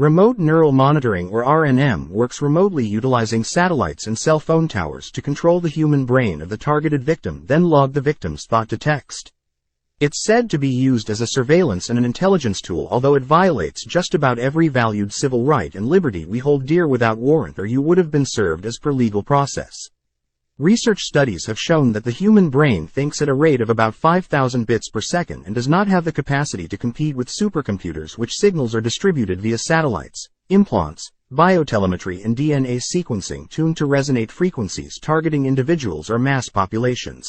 Remote neural monitoring or RNM works remotely utilizing satellites and cell phone towers to control the human brain of the targeted victim, then log the victim's thought to text. It's said to be used as a surveillance and an intelligence tool, although it violates just about every valued civil right and liberty we hold dear without warrant, or you would have been served as per legal process. Research studies have shown that the human brain thinks at a rate of about 5,000 bits per second and does not have the capacity to compete with supercomputers, which signals are distributed via satellites, implants, biotelemetry and DNA sequencing tuned to resonate frequencies targeting individuals or mass populations.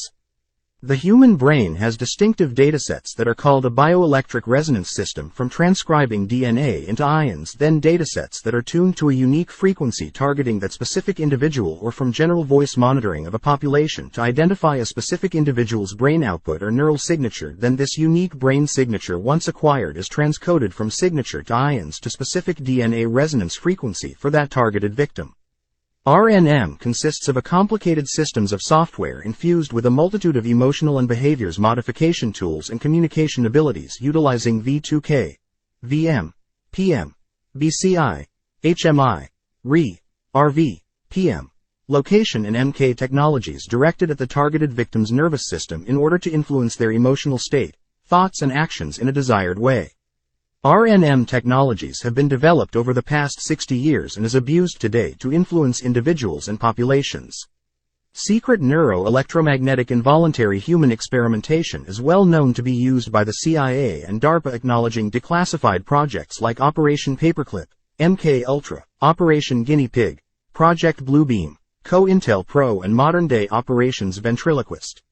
The human brain has distinctive datasets that are called a bioelectric resonance system from transcribing DNA into ions, then datasets that are tuned to a unique frequency targeting that specific individual, or from general voice monitoring of a population to identify a specific individual's brain output or neural signature. Then this unique brain signature, once acquired, is transcoded from signature to ions to specific DNA resonance frequency for that targeted victim. RNM consists of a complicated systems of software infused with a multitude of emotional and behaviors modification tools and communication abilities utilizing V2K, VM, PM, BCI, HMI, RE, RV, PM, location and MK technologies directed at the targeted victim's nervous system in order to influence their emotional state, thoughts and actions in a desired way. RNM technologies have been developed over the past 60 years and is abused today to influence individuals and populations. Secret neuro-electromagnetic involuntary human experimentation is well known to be used by the CIA and DARPA, acknowledging declassified projects like Operation Paperclip, MK Ultra, Operation Guinea Pig, Project Bluebeam, COINTELPRO and modern-day Operations Ventriloquist.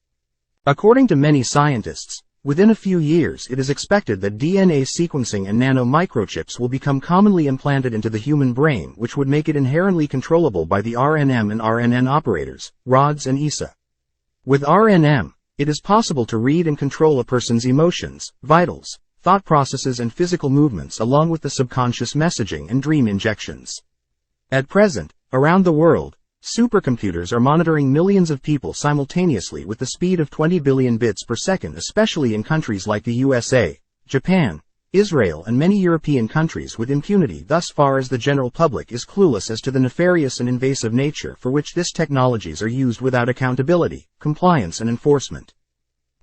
According to many scientists, within a few years it is expected that DNA sequencing and nanomicrochips will become commonly implanted into the human brain, which would make it inherently controllable by the RNM and RNN operators, RODs and ESA. With RNM, it is possible to read and control a person's emotions, vitals, thought processes and physical movements, along with the subconscious messaging and dream injections. At present, around the world, supercomputers are monitoring millions of people simultaneously with the speed of 20 billion bits per second, especially in countries like the USA, Japan, Israel and many European countries, with impunity thus far as the general public is clueless as to the nefarious and invasive nature for which these technologies are used without accountability, compliance and enforcement.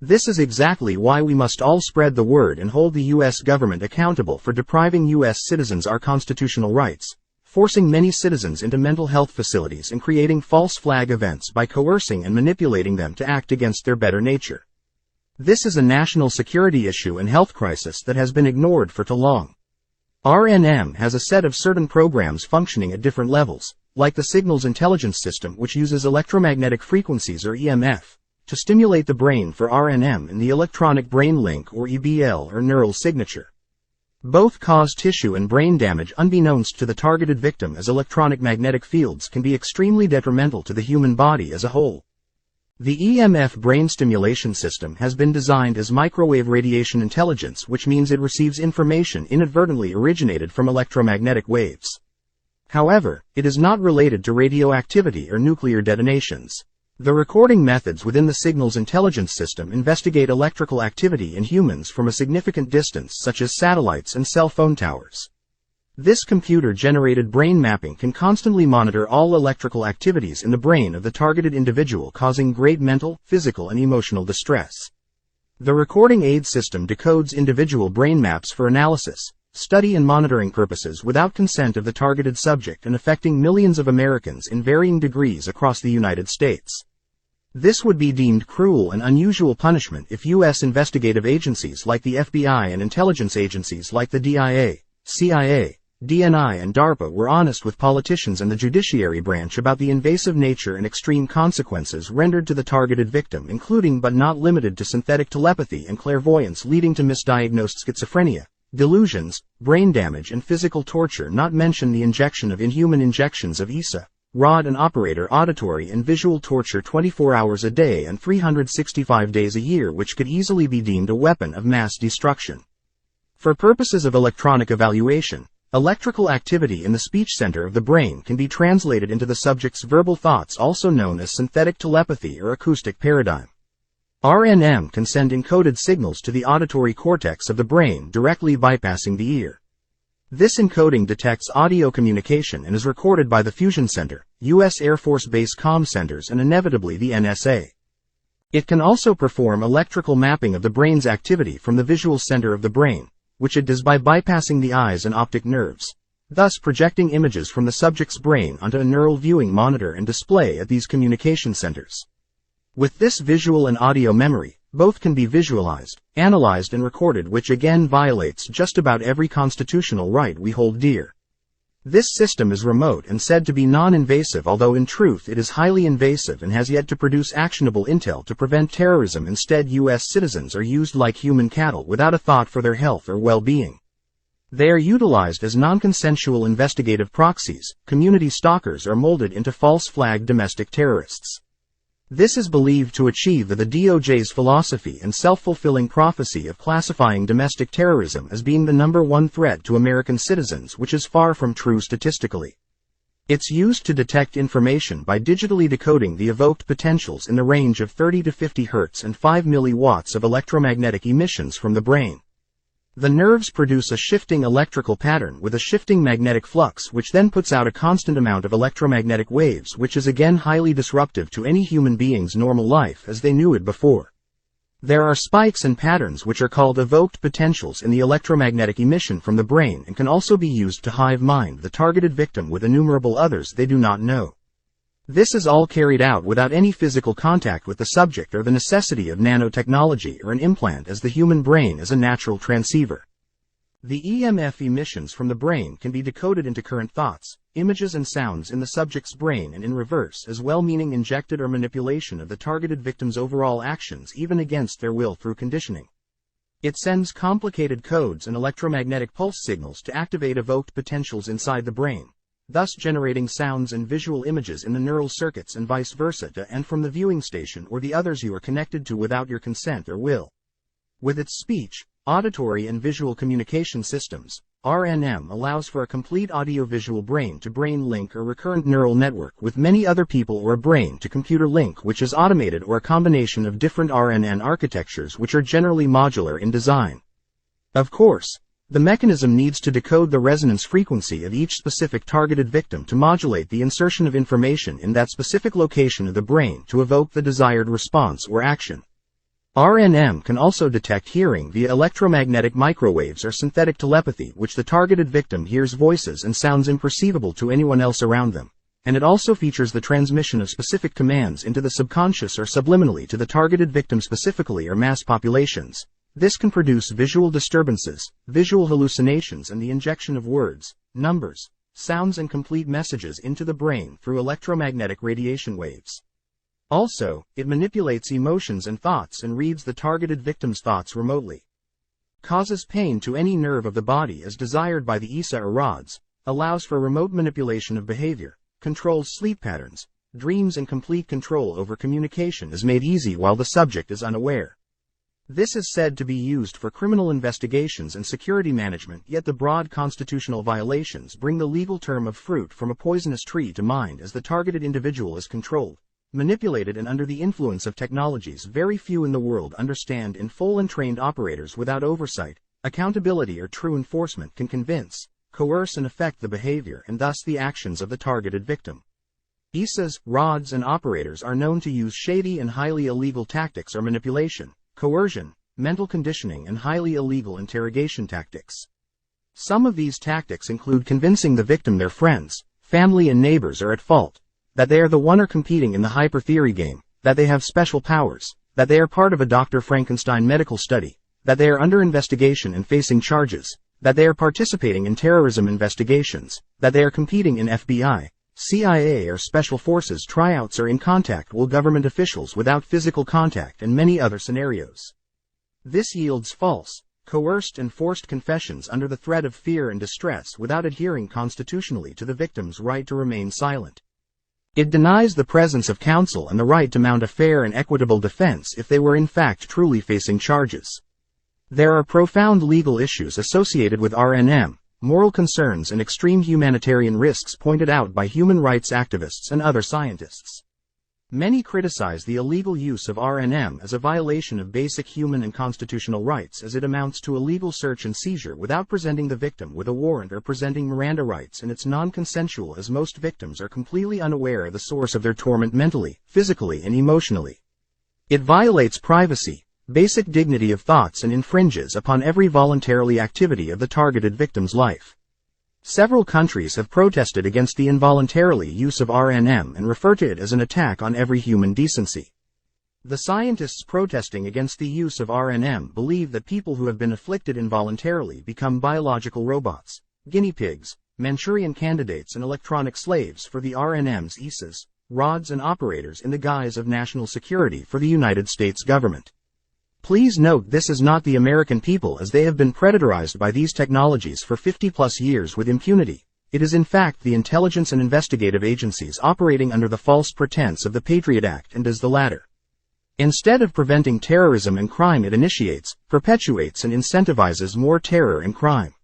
This is exactly why we must all spread the word and hold the U.S. government accountable for depriving U.S. citizens our constitutional rights, forcing many citizens into mental health facilities and creating false flag events by coercing and manipulating them to act against their better nature. This is a national security issue and health crisis that has been ignored for too long. RNM has a set of certain programs functioning at different levels, like the Signals Intelligence System, which uses electromagnetic frequencies or EMF to stimulate the brain for RNM, and the electronic brain link or EBL or neural signature. Both cause tissue and brain damage unbeknownst to the targeted victim, as electronic magnetic fields can be extremely detrimental to the human body as a whole. The EMF brain stimulation system has been designed as microwave radiation intelligence, which means it receives information inadvertently originated from electromagnetic waves. However, it is not related to radioactivity or nuclear detonations. The recording methods within the Signals Intelligence System investigate electrical activity in humans from a significant distance, such as satellites and cell phone towers. This computer-generated brain mapping can constantly monitor all electrical activities in the brain of the targeted individual, causing great mental, physical and emotional distress. The recording aid system decodes individual brain maps for analysis, study and monitoring purposes without consent of the targeted subject, and affecting millions of Americans in varying degrees across the United States. This would be deemed cruel and unusual punishment if U.S. investigative agencies like the FBI and intelligence agencies like the DIA, CIA, DNI and DARPA were honest with politicians and the judiciary branch about the invasive nature and extreme consequences rendered to the targeted victim, including but not limited to synthetic telepathy and clairvoyance leading to misdiagnosed schizophrenia, delusions, brain damage and physical torture, not mention the injection of inhuman injections of ESA, ROD and operator auditory and visual torture 24 hours a day and 365 days a year, which could easily be deemed a weapon of mass destruction. For purposes of electronic evaluation, electrical activity in the speech center of the brain can be translated into the subject's verbal thoughts, also known as synthetic telepathy or acoustic paradigm. RNM can send encoded signals to the auditory cortex of the brain, directly bypassing the ear. This encoding detects audio communication and is recorded by the Fusion Center, U.S. Air Force Base comm centers, and inevitably the NSA. It can also perform electrical mapping of the brain's activity from the visual center of the brain, which it does by bypassing the eyes and optic nerves, thus projecting images from the subject's brain onto a neural viewing monitor and display at these communication centers. With this visual and audio memory, both can be visualized, analyzed, and recorded, which again violates just about every constitutional right we hold dear. This system is remote and said to be non-invasive, although in truth it is highly invasive and has yet to produce actionable intel to prevent terrorism. Instead, U.S. citizens are used like human cattle without a thought for their health or well-being. They are utilized as non-consensual investigative proxies, community stalkers, or molded into false flag domestic terrorists. This is believed to achieve the DOJ's philosophy and self-fulfilling prophecy of classifying domestic terrorism as being the number one threat to American citizens, which is far from true statistically. It's used to detect information by digitally decoding the evoked potentials in the range of 30 to 50 Hz and 5 milliwatts of electromagnetic emissions from the brain. The nerves produce a shifting electrical pattern with a shifting magnetic flux, which then puts out a constant amount of electromagnetic waves, which is again highly disruptive to any human being's normal life as they knew it before. There are spikes and patterns which are called evoked potentials in the electromagnetic emission from the brain and can also be used to hive mind the targeted victim with innumerable others they do not know. This is all carried out without any physical contact with the subject or the necessity of nanotechnology or an implant, as the human brain is a natural transceiver. The EMF emissions from the brain can be decoded into current thoughts, images, and sounds in the subject's brain, and in reverse as well, meaning injected or manipulation of the targeted victim's overall actions even against their will through conditioning. It sends complicated codes and electromagnetic pulse signals to activate evoked potentials inside the brain, thus generating sounds and visual images in the neural circuits and vice versa to and from the viewing station or the others you are connected to without your consent or will. With its speech, auditory, and visual communication systems, RNM allows for a complete audio-visual brain-to-brain link or recurrent neural network with many other people, or a brain-to-computer link which is automated, or a combination of different RNN architectures which are generally modular in design. Of course, the mechanism needs to decode the resonance frequency of each specific targeted victim to modulate the insertion of information in that specific location of the brain to evoke the desired response or action. RNM can also detect hearing via electromagnetic microwaves or synthetic telepathy, which the targeted victim hears voices and sounds imperceivable to anyone else around them, and it also features the transmission of specific commands into the subconscious or subliminally to the targeted victim specifically or mass populations. This can produce visual disturbances, visual hallucinations, and the injection of words, numbers, sounds, and complete messages into the brain through electromagnetic radiation waves. Also, it manipulates emotions and thoughts and reads the targeted victim's thoughts remotely. Causes pain to any nerve of the body as desired by the ESA or rods, allows for remote manipulation of behavior, controls sleep patterns, dreams, and complete control over communication is made easy while the subject is unaware. This is said to be used for criminal investigations and security management, yet the broad constitutional violations bring the legal term of fruit from a poisonous tree to mind, as the targeted individual is controlled, manipulated, and under the influence of technologies very few in the world understand in full, and trained operators without oversight, accountability, or true enforcement can convince, coerce, and affect the behavior and thus the actions of the targeted victim. ESAs, rods, and operators are known to use shady and highly illegal tactics or manipulation, coercion, mental conditioning, and highly illegal interrogation tactics. Some of these tactics include convincing the victim their friends, family, and neighbors are at fault, that they are the one or competing in the hyper theory game, that they have special powers, that they are part of a Dr. Frankenstein medical study, that they are under investigation and facing charges, that they are participating in terrorism investigations, that they are competing in FBI, CIA, or special forces tryouts, or in contact with government officials without physical contact, and many other scenarios. This yields false, coerced, and forced confessions under the threat of fear and distress without adhering constitutionally to the victim's right to remain silent. It denies the presence of counsel and the right to mount a fair and equitable defense if they were in fact truly facing charges. There are profound legal issues associated with RNM, moral concerns, and extreme humanitarian risks pointed out by human rights activists and other scientists. Many criticize the illegal use of RNM as a violation of basic human and constitutional rights, as it amounts to illegal search and seizure without presenting the victim with a warrant or presenting Miranda rights, and it's non-consensual as most victims are completely unaware of the source of their torment mentally, physically, and emotionally. It violates privacy, basic dignity of thoughts, and infringes upon every voluntarily activity of the targeted victim's life. Several countries have protested against the involuntarily use of RNM and refer to it as an attack on every human decency. The scientists protesting against the use of RNM believe that people who have been afflicted involuntarily become biological robots, guinea pigs, Manchurian candidates, and electronic slaves for the RNM's ISAs, rods, and operators in the guise of national security for the United States government. Please note, this is not the American people, as they have been predatorized by these technologies for 50+ years with impunity. It is in fact the intelligence and investigative agencies operating under the false pretense of the Patriot Act, and does the latter. Instead of preventing terrorism and crime, it initiates, perpetuates, and incentivizes more terror and crime.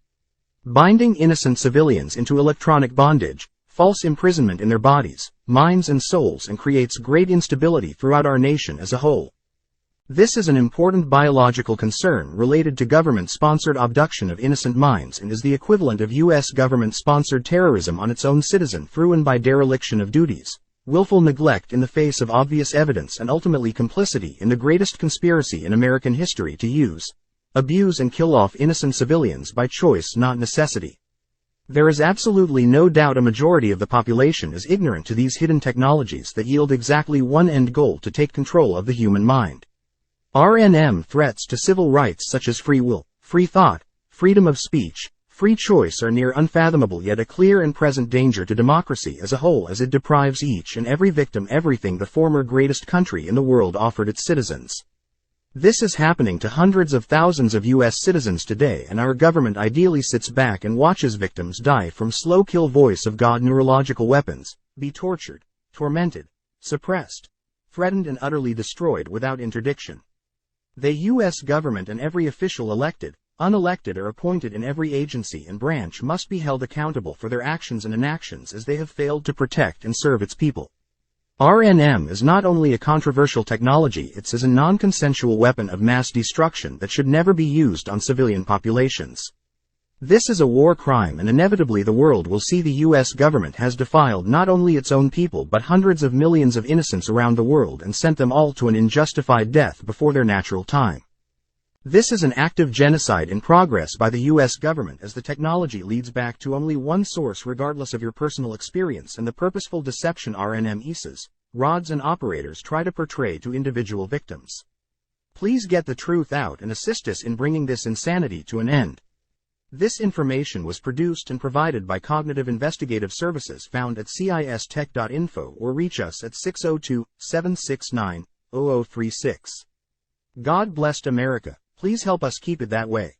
Binding innocent civilians into electronic bondage, false imprisonment in their bodies, minds, and souls, and creates great instability throughout our nation as a whole. This is an important biological concern related to government-sponsored abduction of innocent minds, and is the equivalent of U.S. government-sponsored terrorism on its own citizen through and by dereliction of duties, willful neglect in the face of obvious evidence, and ultimately complicity in the greatest conspiracy in American history to use, abuse, and kill off innocent civilians by choice, not necessity. There is absolutely no doubt a majority of the population is ignorant to these hidden technologies that yield exactly one end goal: to take control of the human mind. RNM threats to civil rights such as free will, free thought, freedom of speech, free choice are near unfathomable, yet a clear and present danger to democracy as a whole, as it deprives each and every victim everything the former greatest country in the world offered its citizens. This is happening to hundreds of thousands of U.S. citizens today, and our government ideally sits back and watches victims die from slow kill voice of God neurological weapons, be tortured, tormented, suppressed, threatened, and utterly destroyed without interdiction. The U.S. government and every official, elected, unelected, or appointed in every agency and branch, must be held accountable for their actions and inactions, as they have failed to protect and serve its people. RNM is not only a controversial technology, it is a non-consensual weapon of mass destruction that should never be used on civilian populations. This is a war crime, and inevitably the world will see the U.S. government has defiled not only its own people but hundreds of millions of innocents around the world, and sent them all to an unjustified death before their natural time. This is an active genocide in progress by the U.S. government, as the technology leads back to only one source regardless of your personal experience, and the purposeful deception RNM ISAs, rods, and operators try to portray to individual victims. Please get the truth out and assist us in bringing this insanity to an end. This information was produced and provided by Cognitive Investigative Services, found at cistech.info, or reach us at 602-769-0036. God bless America. Please help us keep it that way.